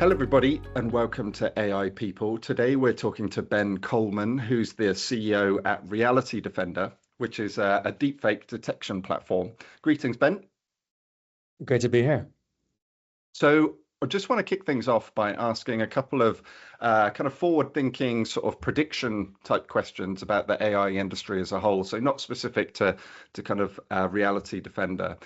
Hello, everybody, and welcome to AI People. Today, we're talking to Ben Colman, who's the CEO at RealityDefender, which is a deepfake detection platform. Greetings, Ben. Great to be here. So I just want to kick things off by asking a couple of kind of forward-thinking sort of prediction type questions about the AI industry as a whole. So not specific to kind of RealityDefender,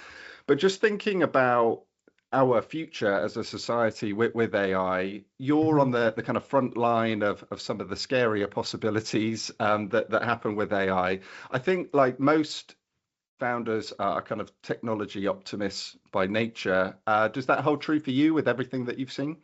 but just thinking about our future as a society with AI. You're on the kind of front line of some of the scarier possibilities that happen with AI. I think, like most founders are kind of technology optimists by nature. Does that hold true for you with everything that you've seen?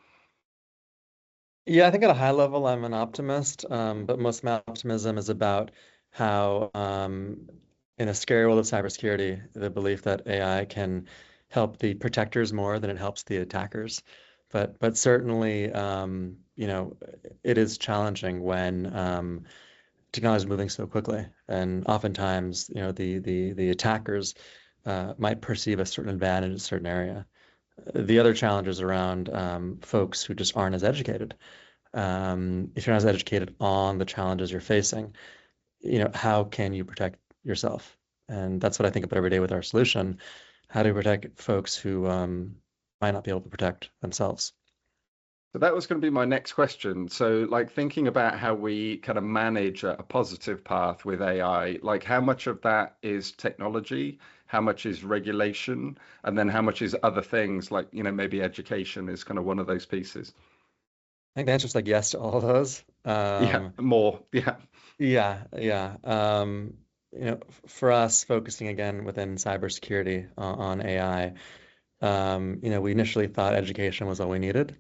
Yeah, I think at a high level, I'm an optimist, but most of my optimism is about how, in a scary world of cybersecurity, the belief that AI can help the protectors more than it helps the attackers. But certainly, it is challenging when technology is moving so quickly, and oftentimes, the attackers might perceive a certain advantage in a certain area. The other challenges around folks who just aren't as educated. If you're not as educated on the challenges you're facing, how can you protect yourself? And that's what I think about every day with our solution. How do we protect folks who might not be able to protect themselves? So that was going to be my next question. So, like, thinking about how we kind of manage a positive path with AI, like how much of that is technology, how much is regulation, and then how much is other things like, maybe education is kind of one of those pieces. I think the answer is like yes to all of those. Yeah, more. Yeah. Yeah. For us, focusing again within cybersecurity on AI, we initially thought education was all we needed,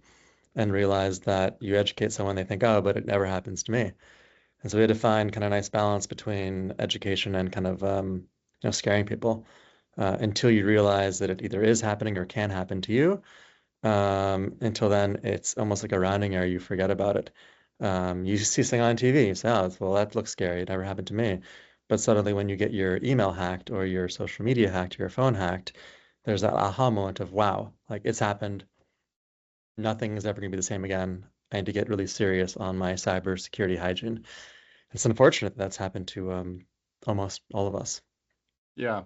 and realized that you educate someone, they think, oh, but it never happens to me. And so we had to find kind of a nice balance between education and kind of scaring people until you realize that it either is happening or can happen to you. Until then, it's almost like a rounding error. You forget about it. You see something on TV, you say, oh, well, that looks scary. It never happened to me. But suddenly, when you get your email hacked or your social media hacked or your phone hacked, there's that aha moment of, wow, like it's happened. Nothing is ever going to be the same again. I need to get really serious on my cybersecurity hygiene. It's unfortunate that's happened to almost all of us. Yeah.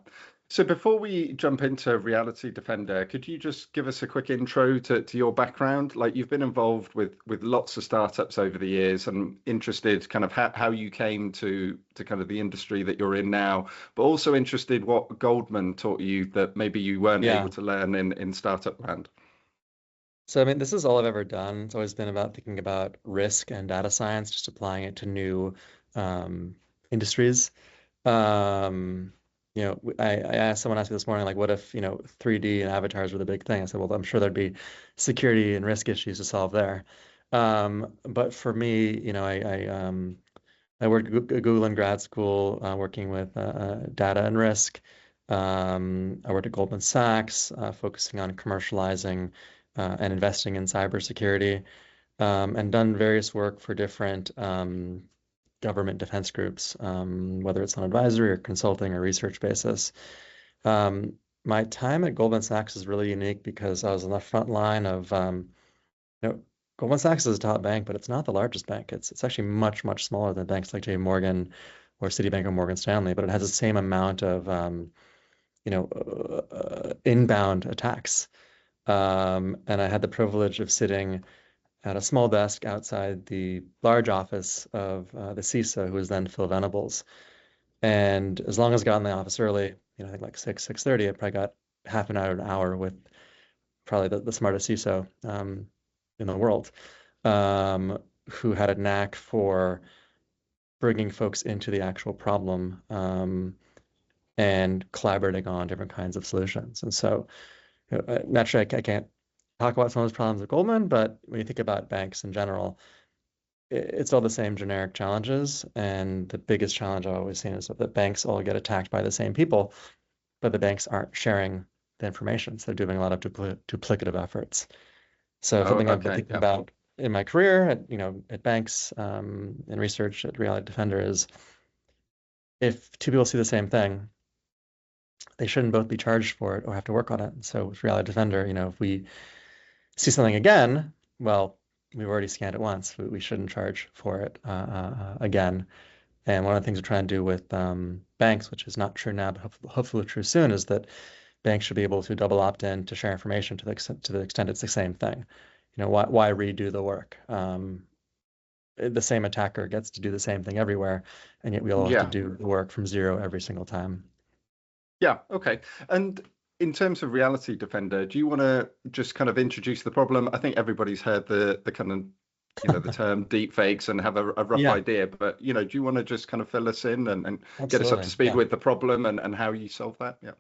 So before we jump into RealityDefender, could you just give us a quick intro to your background? Like, you've been involved with lots of startups over the years, and interested kind of how you came to kind of the industry that you're in now, but also interested what Goldman taught you that maybe you weren't able Yeah. to learn in startup land. So, I mean, this is all I've ever done. It's always been about thinking about risk and data science, just applying it to new um, industries. Someone asked me this morning, like, what if, 3D and avatars were the big thing? I said, well, I'm sure there'd be security and risk issues to solve there. But for me, I worked at Google in grad school, working with data and risk. I worked at Goldman Sachs, focusing on commercializing and investing in cybersecurity, and done various work for different government defense groups, whether it's on advisory or consulting or research basis. My time at Goldman Sachs is really unique because I was on the front line of, you know, Goldman Sachs is a top bank, but it's not the largest bank. It's actually much, much smaller than banks like J. Morgan or Citibank or Morgan Stanley, but it has the same amount of, inbound attacks. And I had the privilege of sitting at a small desk outside the large office of the CISO, who was then Phil Venables. And as long as I got in the office early, I think like 6:30, I probably got half an hour with probably the smartest CISO in the world, who had a knack for bringing folks into the actual problem, and collaborating on different kinds of solutions. And so, naturally, I can't talk about some of those problems at Goldman, but when you think about banks in general, it's all the same generic challenges. And the biggest challenge I've always seen is that the banks all get attacked by the same people, but the banks aren't sharing the information. So they're doing a lot of duplicative efforts. So Oh, something I've been okay. thinking Yeah. about in my career at banks, in research at Reality Defender is, if two people see the same thing, they shouldn't both be charged for it or have to work on it. So with Reality Defender, if we see something again, well, we've already scanned it once. We shouldn't charge for it again. And one of the things we're trying to do with banks, which is not true now, but hopefully true soon, is that banks should be able to double opt-in to share information to the extent it's the same thing. Why redo the work? The same attacker gets to do the same thing everywhere, and yet we all have to Yeah. do the work from zero every single time. Yeah. Okay. And in terms of Reality Defender, do you want to just kind of introduce the problem? I think everybody's heard the kind of the term deep fakes and have a rough Yeah, idea, but do you want to just kind of fill us in and get us up to absolutely. speed Yeah. with the problem and how you solve that? Yeah.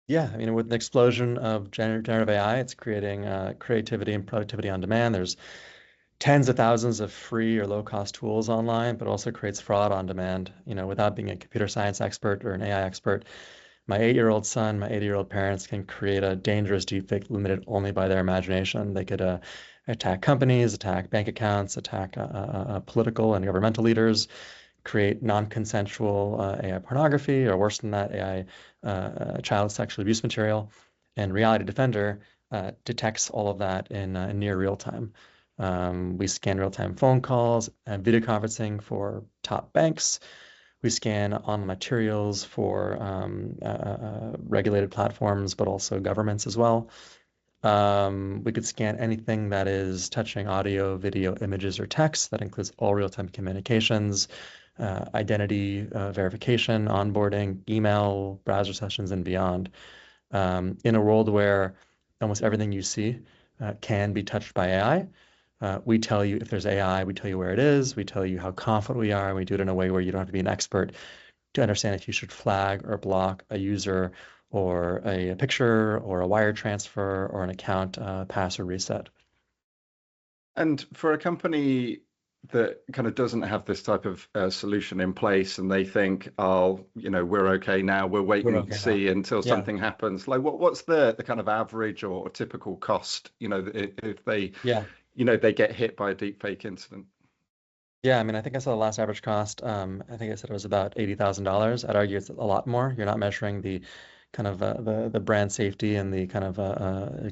Yeah, I mean, with an explosion of generative AI, it's creating creativity and productivity on demand. There's tens of thousands of free or low-cost tools online, but also creates fraud on demand. Without being a computer science expert or an AI expert, my 8-year-old son, my 80-year-old parents can create a dangerous deepfake limited only by their imagination. They could attack companies, attack bank accounts, attack political and governmental leaders, create non-consensual AI pornography, or worse than that, AI child sexual abuse material. And Reality Defender detects all of that in near real time. We scan real-time phone calls and video conferencing for top banks. We scan online materials for regulated platforms, but also governments as well. We could scan anything that is touching audio, video, images, or text. That includes all real-time communications, identity verification, onboarding, email, browser sessions, and beyond. In a world where almost everything you see can be touched by AI, we tell you if there's AI, we tell you where it is, we tell you how confident we are, and we do it in a way where you don't have to be an expert to understand if you should flag or block a user or a picture or a wire transfer or an account pass or reset. And for a company that kind of doesn't have this type of solution in place and they think, oh, we're okay now, we'll wait We're and okay now. see until Yeah. something happens. Like what's the kind of average or typical cost, if they, Yeah. they get hit by a deepfake incident? Yeah, I mean, I think I saw the last average cost. I think I said it was about $80,000. I'd argue it's a lot more. You're not measuring the kind of the brand safety and the kind of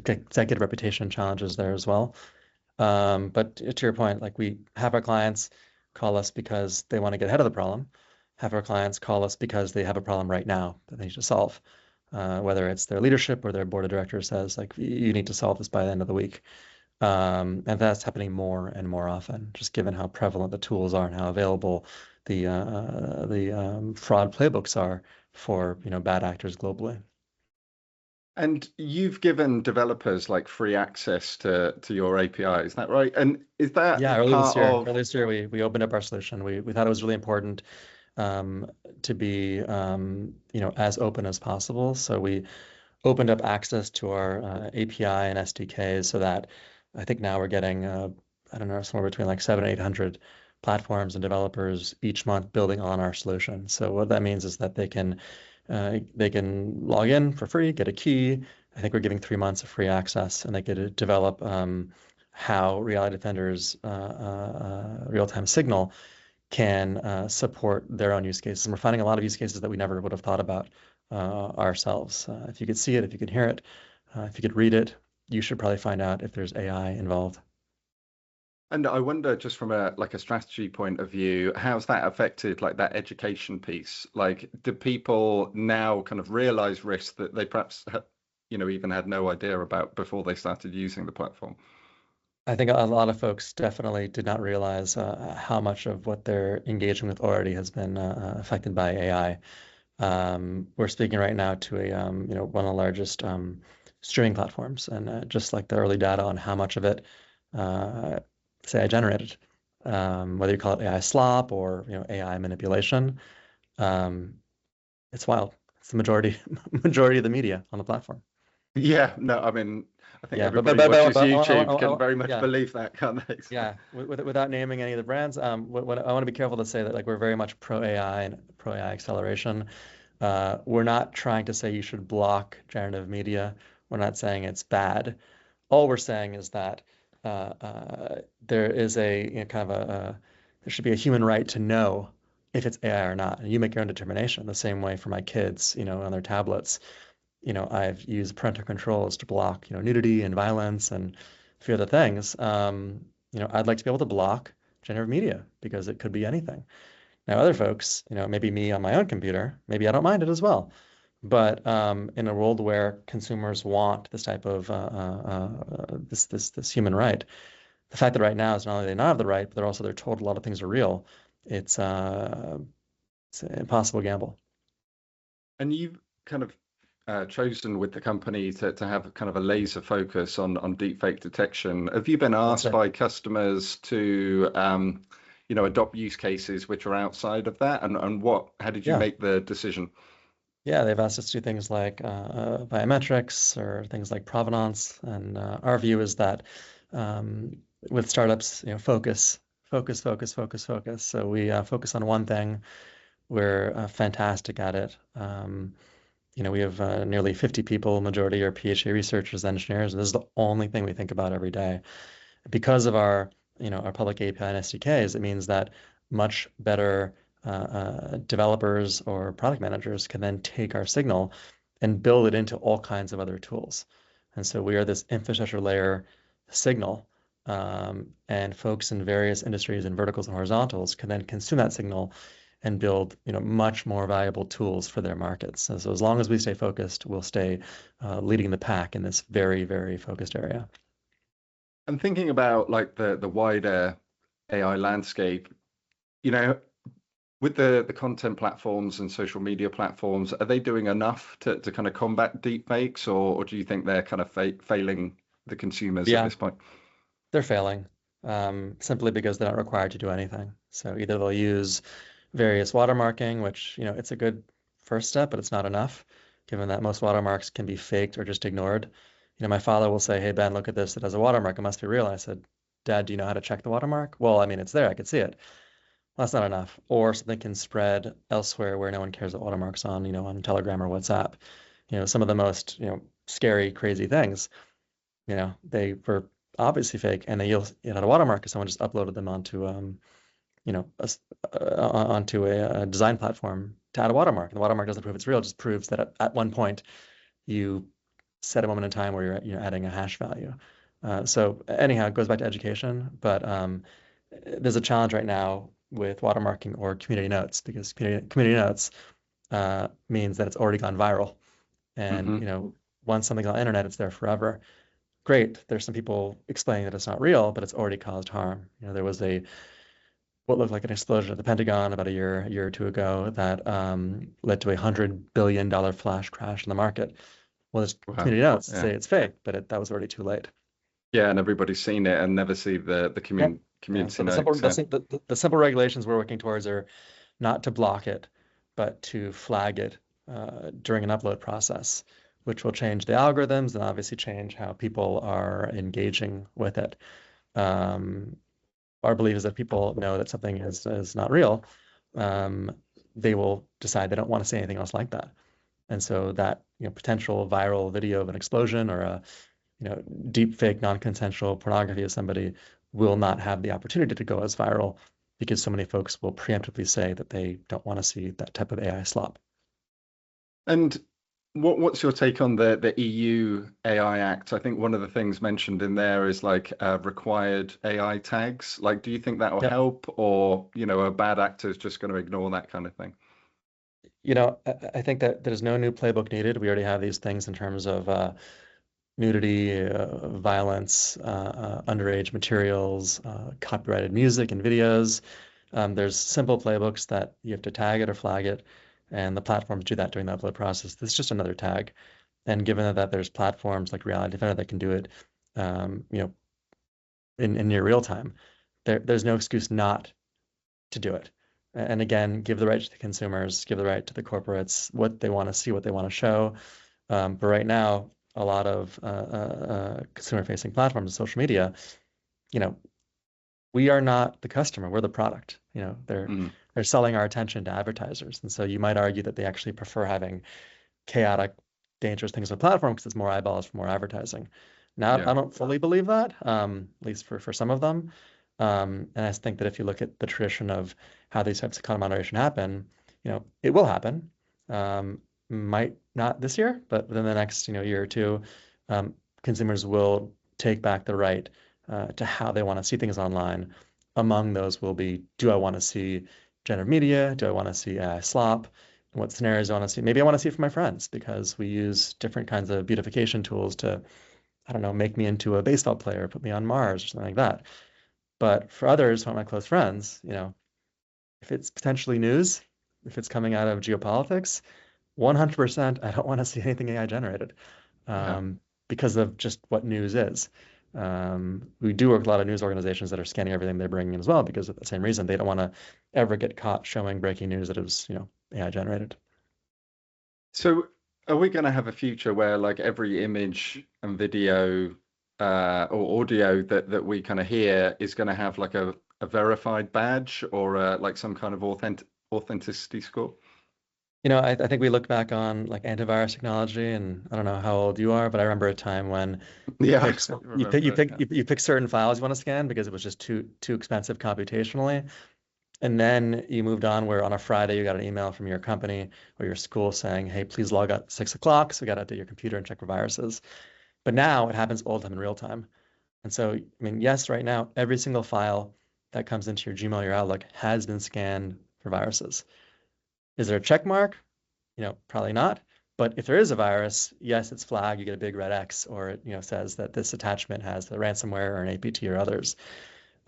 executive reputation challenges there as well. But to your point, like we have our clients call us because they want to get ahead of the problem, have our clients call us because they have a problem right now that they need to solve. Whether it's their leadership or their board of directors says, like, you need to solve this by the end of the week. And that's happening more and more often, just given how prevalent the tools are and how available the fraud playbooks are for bad actors globally. And you've given developers like free access to your API, is that right? And is Yeah, that early this part year, of, early this year, we opened up our solution. We thought it was really important to be as open as possible. So we opened up access to our API and SDKs so that I think now we're getting I don't know, somewhere between like 700 to 800 platforms and developers each month building on our solution. So what that means is that they can log in for free, get a key. I think we're giving 3 months of free access, and they could develop how Reality Defender's real-time signal can support their own use cases. And we're finding a lot of use cases that we never would have thought about ourselves. If you could see it, if you could hear it, if you could read it, you should probably find out if there's AI involved. and I wonder just from a strategy point of view, how's that affected like that education piece? Like, do people now kind of realize risks that they perhaps even had no idea about before they started using the platform? I think a lot of folks definitely did not realize how much of what they're engaging with already has been affected by AI. We're speaking right now to one of the largest streaming platforms, and just like the early data on how much of it, uh, say, I generated, whether you call it AI slop or AI manipulation, um, it's wild. It's the majority majority of the media on the platform. Yeah, no, I mean, I think Yeah, everybody who watches YouTube can I very much yeah. believe that, can't they? So, Yeah, without naming any of the brands, I want to be careful to say that like we're very much pro AI and pro AI acceleration. We're not trying to say you should block generative media. We're not saying it's bad. All we're saying is that there is kind of there should be a human right to know if it's AI or not, and you make your own determination. The same way for my kids, on their tablets, I've used parental controls to block, nudity and violence and few other things. I'd like to be able to block generative media because it could be anything. Now, other folks, maybe me on my own computer, maybe I don't mind it as well. But in a world where consumers want this type of this human right, the fact that right now is not only they not have the right, but they're told a lot of things are real. It's an impossible gamble. And you've kind of chosen with the company to have kind of a laser focus on deepfake detection. Have you been That's asked it. by customers to adopt use cases which are outside of that? And how did you Yeah. make the decision? Yeah, they've asked us to do things like biometrics or things like provenance. And our view is that with startups, focus, focus, focus, focus, focus. So we focus on one thing. We're fantastic at it. We have nearly 50 people, majority are PhD researchers, engineers, and this is the only thing we think about every day. Because of our public API and SDKs, it means that much better developers or product managers can then take our signal and build it into all kinds of other tools. And so we are this infrastructure layer signal, and folks in various industries and verticals and horizontals can then consume that signal and build, much more valuable tools for their markets. And so as long as we stay focused, we'll stay leading the pack in this very, very focused area. And thinking about like the wider AI landscape, you know, with the content platforms and social media platforms, are they doing enough to kind of combat deepfakes, or do you think they're kind of failing the consumers at Yeah, this point? they're failing simply because they're not required to do anything. So either they'll use various watermarking, which, it's a good first step, but it's not enough, given that most watermarks can be faked or just ignored. My father will say, "Hey, Ben, look at this. It has a watermark. It must be real." I said, "Dad, do you know how to check the watermark?" "Well, I mean, it's there. I could see it." Well, that's not enough. Or something can spread elsewhere where no one cares what watermark's on Telegram or WhatsApp. Some of the most, scary, crazy things, they were obviously fake, and it had a watermark because someone just uploaded them onto a design platform to add a watermark. And the watermark doesn't prove it's real; it just proves that at one point you set a moment in time where you're adding a hash value. So anyhow, it goes back to education, but there's a challenge right now with watermarking or community notes because community notes means that it's already gone viral, and Hmm. once something's on the internet, it's there forever. Great. There's some people explaining that it's not real, but it's already caused harm. There was what looked like an explosion at the Pentagon about a year or two ago that led to $100 billion flash crash in the market. Well, there's Wow. community notes to Yeah. say it's fake, but that was already too late. Yeah, and everybody's seen it and never see the Yeah. Yeah. community So notes. Yeah. the simple regulations we're working towards are not to block it, but to flag it during an upload process, which will change the algorithms and obviously change how people are engaging with it. Um, our belief is that people know that something is not real. Um, they will decide they don't want to say anything else like that. And so that potential viral video of an explosion or a deep fake non-consensual pornography of somebody will not have the opportunity to go as viral because so many folks will preemptively say that they don't want to see that type of AI slop. And what's your take on the EU AI Act? I think one of the things mentioned in there is like required AI tags. Like, do you think that will Yep. help, or a bad actor is just going to ignore that kind of thing? I think that there's no new playbook needed. We already have these things in terms of nudity, violence, underage materials, copyrighted music and videos. There's simple playbooks that you have to tag it or flag it, and the platforms do that during the upload process. This is just another tag. And given that there's platforms like RealityDefender that can do it, um, you know, in near real time, there's no excuse not to do it. And again, give the right to the consumers, give the right to the corporates, what they want to see, what they want to show. But right now, a lot of consumer-facing platforms and social media, you know, we are not the customer, we're the product. Mm, They're selling our attention to advertisers. And so you might argue that they actually prefer having chaotic, dangerous things on the platform because it's more eyeballs for more advertising. Now, yeah. I don't fully believe that, at least for some of them. And I think that if you look at the tradition of how these types of content moderation happen, it will happen. Might not this year, but within the next, year or two, consumers will take back the right to how they want to see things online. Among those will be, do I want to see generative media? Do I want to see AI slop? And what scenarios do I want to see? Maybe I want to see it for my friends because we use different kinds of beautification tools to, I don't know, make me into a baseball player, put me on Mars or something like that. But for others, one of my close friends, if it's potentially news, if it's coming out of geopolitics, 100%, I don't want to see anything AI generated Yeah. because of just what news is. We do work with a lot of news organizations that are scanning everything they're bringing in as well because of the same reason. They don't want to ever get caught showing breaking news that it was, AI generated. So are we going to have a future where like every image and video or audio that we kind of hear is going to have like a verified badge or like some kind of authenticity score? I think we look back on like antivirus technology, and I don't know how old you are, but I remember a time when you Yeah, pick I you pick you remember. pick Yeah. you pick certain files you want to scan because it was just too expensive computationally. And then you moved on where on a Friday you got an email from your company or your school saying, hey, please log out at 6 o'clock. So we got to update your computer and check for viruses. But now it happens all the time in real time. And so, I mean, yes, right now, every single file that comes into your Gmail, your Outlook has been scanned for viruses. Is there a check mark? Probably not. But if there is a virus, yes, it's flagged. You get a big red X, or it, says that this attachment has the ransomware or an APT or others.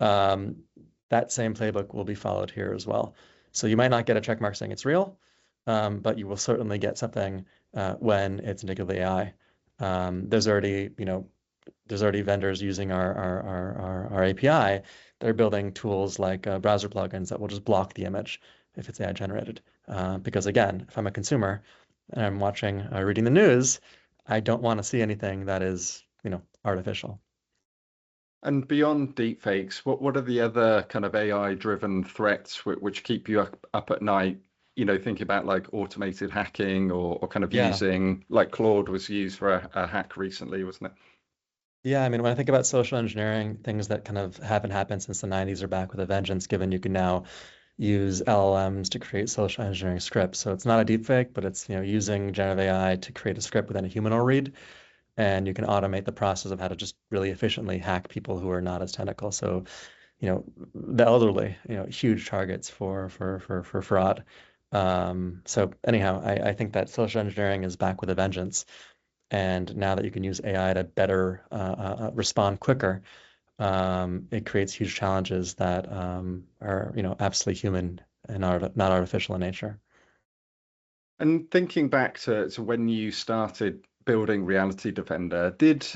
Um, that same playbook will be followed here as well. So you might not get a check mark saying it's real, but you will certainly get something when it's indicatively AI. There's already vendors using our API that are building tools like browser plugins that will just block the image if it's AI generated. Because again, if I'm a consumer and I'm watching, reading the news, I don't want to see anything that is, artificial. And beyond deepfakes, what are the other kind of AI-driven threats which keep you up at night? Thinking about like automated hacking or kind of Yeah. using like Claude was used for a hack recently, wasn't it? Yeah, I mean, when I think about social engineering, things that kind of haven't happened since the 90s are back with a vengeance, given you can now use LLMs to create social engineering scripts. So it's not a deepfake, but it's, using generative AI to create a script within a human will read, and you can automate the process of how to just really efficiently hack people who are not as technical. So, the elderly, huge targets for fraud. So anyhow, I think that social engineering is back with a vengeance. And now that you can use AI to better respond quicker, it creates huge challenges that are, absolutely human and not artificial in nature. And thinking back to when you started building Reality Defender, did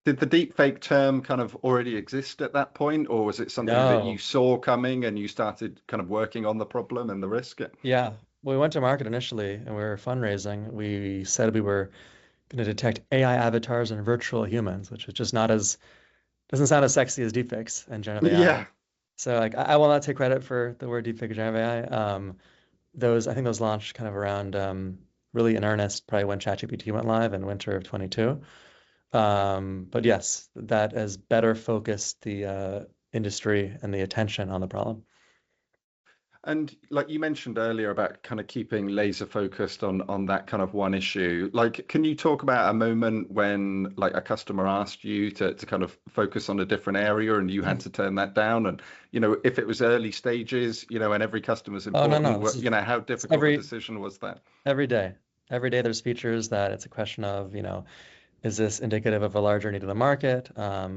the deepfake term kind of already exist at that point, or was it something that you No. saw coming and you started kind of working on the problem and the risk? Yeah. Well, we went to market initially and we were fundraising. We said we were going to detect AI avatars and virtual humans, which is just not as, doesn't sound as sexy as deepfakes and generative AI. Yeah. So like I will not take credit for the word deepfake and generative AI. I think those launched kind of around really in earnest, probably when ChatGPT went live in winter of 22. But yes, that has better focused the industry and the attention on the problem. And like you mentioned earlier about kind of keeping laser focused on that kind of one issue, like can you talk about a moment when like a customer asked you to kind of focus on a different area and you had to turn that down? And if it was early stages, and every customer is Oh no, no, important, this is how it's difficult a decision was that? every day. Every day there's features that it's a question of, is this indicative of a larger need of the market? I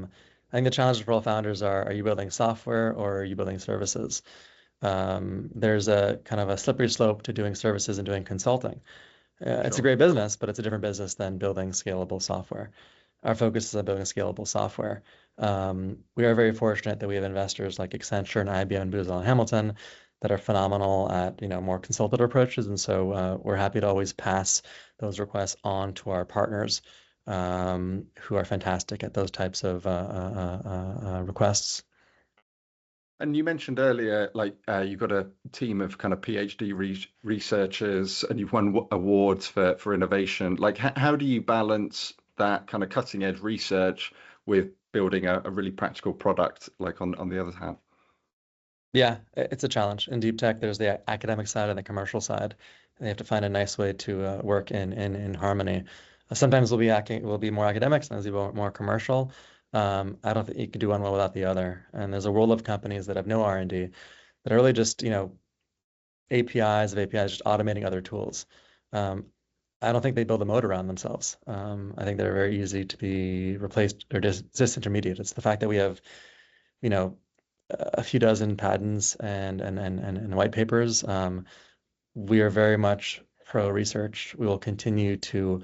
think the challenge for all founders are you building software or are you building services? There's a kind of a slippery slope to doing services and doing consulting. It's a Sure. great business, but it's a different business than building scalable software. Our focus is on building scalable software. We are very fortunate that we have investors like Accenture and IBM and Booz Allen Hamilton that are phenomenal at more consultative approaches, and so we're happy to always pass those requests on to our partners who are fantastic at those types of requests. And you mentioned earlier, like you've got a team of kind of PhD researchers, and you've won awards for innovation. Like, how do you balance that kind of cutting edge research with building a really practical product, like on the other hand? Yeah, it's a challenge. In deep tech, there's the academic side and the commercial side, and they have to find a nice way to work in harmony. Sometimes we'll be more academic, sometimes we'll be more commercial. I don't think you can do one well without the other. And there's a world of companies that have no R&D that are really just, APIs of APIs, just automating other tools. Um, I don't think they build a moat around themselves. I think they're very easy to be replaced or disintermediate. It's the fact that we have, you know, a few dozen patents and white papers. We are very much pro research. We will continue to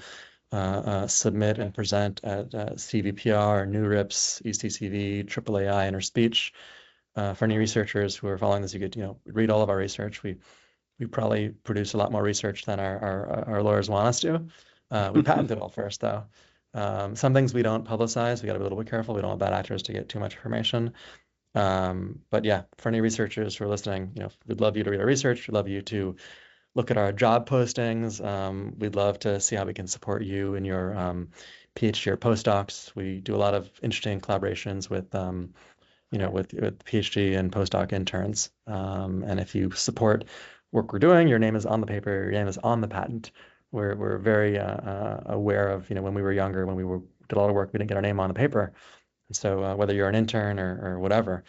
submit and present at CVPR, NeurIPS, ECCV, AAAI, Interspeech. For any researchers who are following this, you could read all of our research. We probably produce a lot more research than our lawyers want us to. We patent it all first, though. Some things we don't publicize. We got to be a little bit careful. We don't want bad actors to get too much information. But yeah, for any researchers who are listening, we'd love you to read our research. We'd love you to look at our job postings. We'd love to see how we can support you in your PhD or postdocs. We do a lot of interesting collaborations with with PhD and postdoc interns. And if you support work we're doing, your name is on the paper, your name is on the patent. We're very aware of, when we were younger, when did a lot of work, we didn't get our name on the paper. And so whether you're an intern or whatever,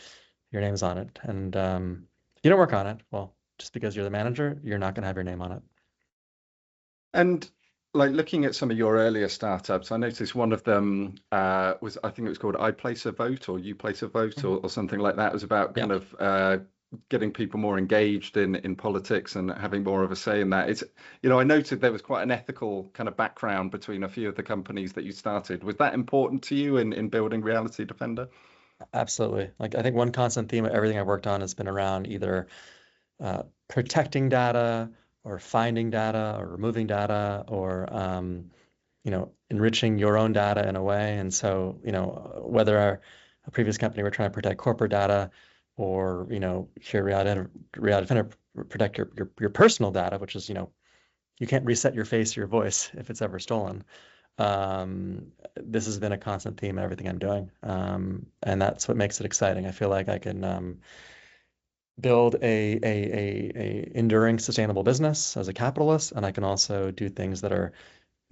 your name's on it. And if you don't work on it, well, just because you're the manager, you're not going to have your name on it. And like looking at some of your earlier startups, I noticed one of them was, I think it was called I Place a Vote or You Place a Vote or something like that. It was about kind of getting people more engaged in politics and having more of a say in that. It's, I noted there was quite an ethical kind of background between a few of the companies that you started. Was that important to you in building Reality Defender? Absolutely. Like I think one constant theme of everything I've worked on has been around either protecting data or finding data or removing data or enriching your own data in a way. And so, whether a previous company were trying to protect corporate data or, here RealityDefender protect your personal data, which is, you can't reset your face or your voice if it's ever stolen. This has been a constant theme in everything I'm doing. And that's what makes it exciting. I feel like I can build a enduring, sustainable business as a capitalist, and I can also do things that are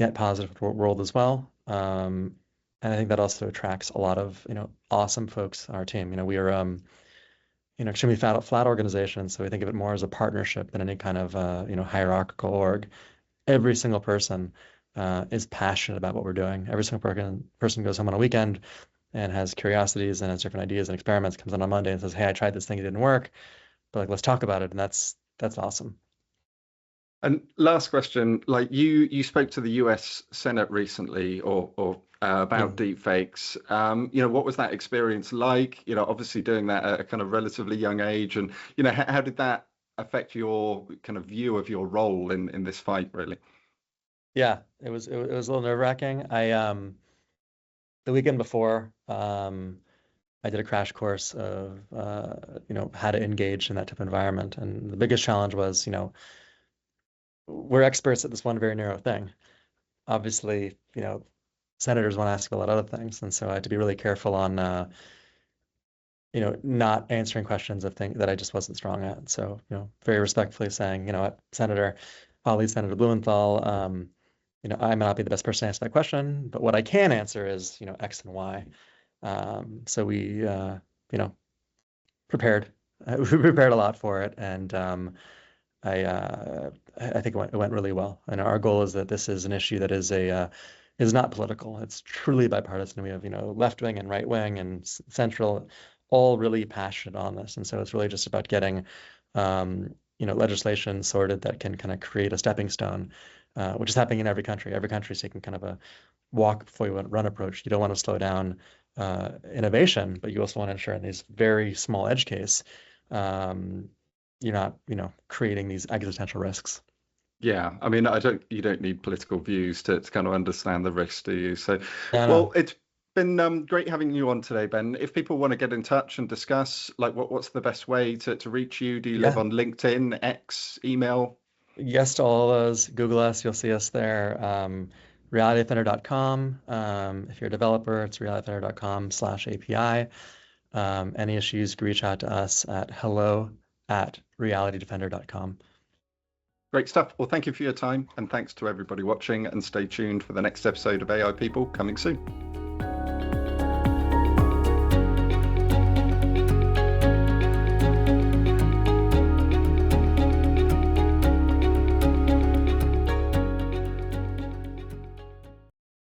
net positive for the world as well. And I think that also attracts a lot of awesome folks on our team. We are extremely flat organization, so we think of it more as a partnership than any kind of hierarchical org. Every single person is passionate about what we're doing. Every single person goes home on a weekend and has curiosities and has different ideas and experiments, comes in on Monday and says, "Hey, I tried this thing, it didn't work, but like let's talk about it." And that's awesome. And last question, like you spoke to the US Senate recently or about deepfakes. What was that experience like? Obviously doing that at a kind of relatively young age, and how did that affect your kind of view of your role in this fight, really? Yeah, it was a little nerve-wracking. The weekend before, I did a crash course of how to engage in that type of environment, and the biggest challenge was we're experts at this one very narrow thing. Obviously, senators want to ask a lot of other things, and so I had to be really careful on not answering questions of things that I just wasn't strong at. So very respectfully saying, Senator, colleague Senator Blumenthal, I may not be the best person to answer that question, but what I can answer is X and Y. So we prepared. We prepared a lot for it, and I think it went really well. And our goal is that this is an issue that is not political. It's truly bipartisan. We have left wing and right wing and central, all really passionate on this. And so it's really just about getting legislation sorted that can kind of create a stepping stone, which is happening in every country. Every country is taking kind of a walk before you run approach. You don't want to slow down innovation, but you also want to ensure in these very small edge case, you're not, creating these existential risks. Yeah, I mean, you don't need political views to kind of understand the risks, do you? So, No. well, it's been great having you on today, Ben. If people want to get in touch and discuss, like, what's the best way to reach you? Do you live on LinkedIn, X, email? Yes to all of those. Google us, you'll see us there. RealityDefender.com. If you're a developer, it's RealityDefender.com/API. Any issues, you can reach out to us at hello@RealityDefender.com. Great stuff. Well, thank you for your time, and thanks to everybody watching, and stay tuned for the next episode of AI People coming soon.